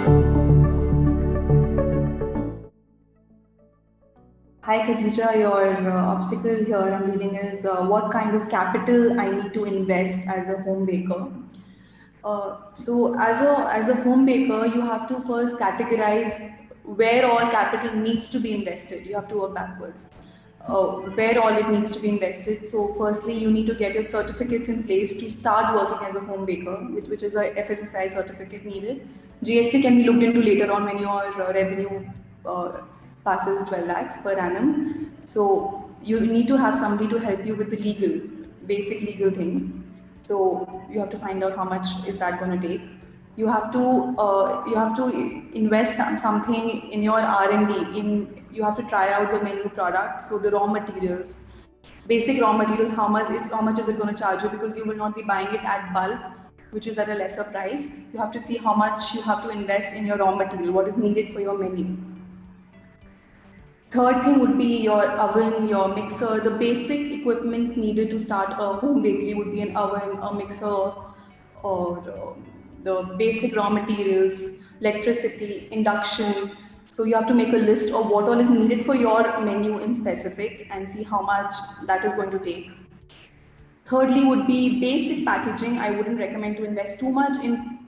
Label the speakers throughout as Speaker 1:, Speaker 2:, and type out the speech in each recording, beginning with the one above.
Speaker 1: Hi Khadija, your obstacle here I'm reading is what kind of capital I need to invest as a home baker. So as a home baker, you have to first categorize where all capital needs to be invested. You have to work backwards. Where all it needs to be invested. So firstly, you need to get your certificates in place to start working as a home baker, which is a FSSI certificate needed. GST can be looked into later on when your revenue uh, passes 12 lakhs per annum. So you need to have somebody to help you with the basic legal thing. So you have to find out how much is that going to take. You have to invest something in your R&D. You have to try out the menu product. So the raw materials, basic raw materials, how much is it going to charge you, because you will not be buying it at bulk, which is at a lesser price. You have to see how much you have to invest in your raw material, what is needed for your menu. Third thing would be your oven, your mixer. The basic equipments needed to start a home bakery would be an oven, a mixer, or the basic raw materials, electricity, induction. So you have to make a list of what all is needed for your menu in specific and see how much that is going to take. Thirdly would be basic packaging. I wouldn't recommend to invest too much in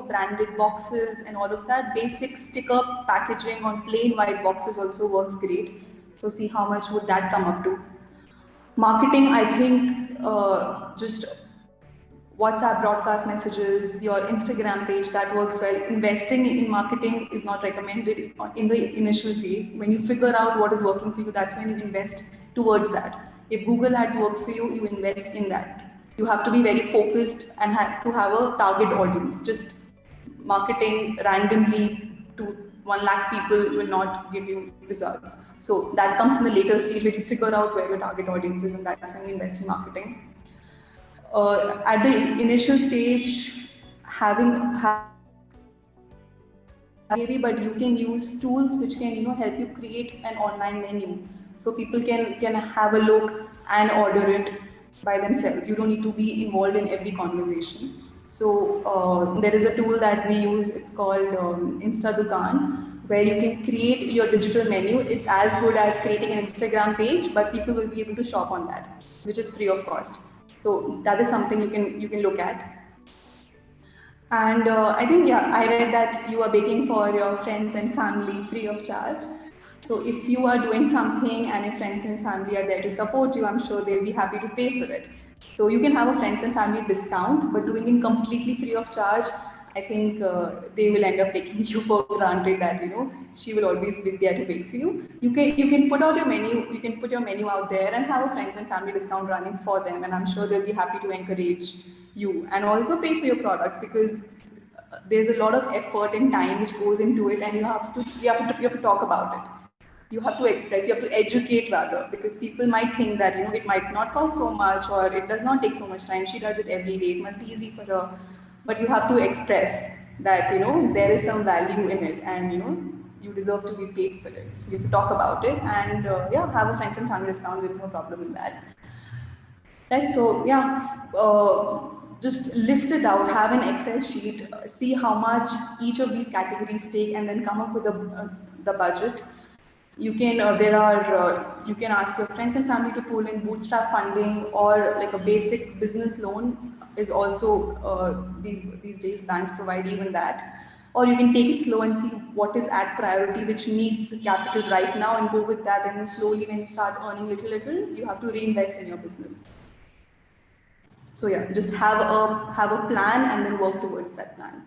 Speaker 1: branded boxes and all of that. Basic sticker packaging on plain white boxes also works great. So see how much would that come up to. Marketing, I think just WhatsApp broadcast messages, your Instagram page, that works well. Investing in marketing is not recommended in the initial phase. When you figure out what is working for you, that's when you invest towards that. If Google Ads work for you, you invest in that. You have to be very focused and have to have a target audience. Just marketing randomly to 1 lakh people will not give you results. So that comes in the later stage where you figure out where your target audience is, and that's when you invest in marketing. At the initial stage, having maybe, but you can use tools which can help you create an online menu, so people can have a look and order it by themselves. You don't need to be involved in every conversation. So there is a tool that we use. It's called Insta Dukan, where you can create your digital menu. It's as good as creating an Instagram page, but people will be able to shop on that, which is free of cost. So that is something you can look at. And I think, yeah, I read that you are baking for your friends and family free of charge. So if you are doing something and your friends and family are there to support you, I'm sure they'll be happy to pay for it. So you can have a friends and family discount, but doing it completely free of charge, I think they will end up taking you for granted that she will always be there to bake for you. You can put out your menu, you can put your menu out there and have a friends and family discount running for them, and I'm sure they'll be happy to encourage you and also pay for your products, because there's a lot of effort and time which goes into it, and you have to talk about it. You have to express, you have to educate rather, because people might think that it might not cost so much, or it does not take so much time. She does it every day. It must be easy for her. But you have to express that there is some value in it, and you deserve to be paid for it. So you have to talk about it, and yeah, have a friends and family discount. There is no problem in that. Right, so yeah, just list it out, have an Excel sheet, see how much each of these categories take, and then come up with the budget. You can ask your friends and family to pull in bootstrap funding, or like a basic business loan is also, these days banks provide even that. Or you can take it slow and see what is at priority, which needs capital right now, and go with that. And then slowly, when you start earning little, you have to reinvest in your business. So yeah, just have a plan and then work towards that plan.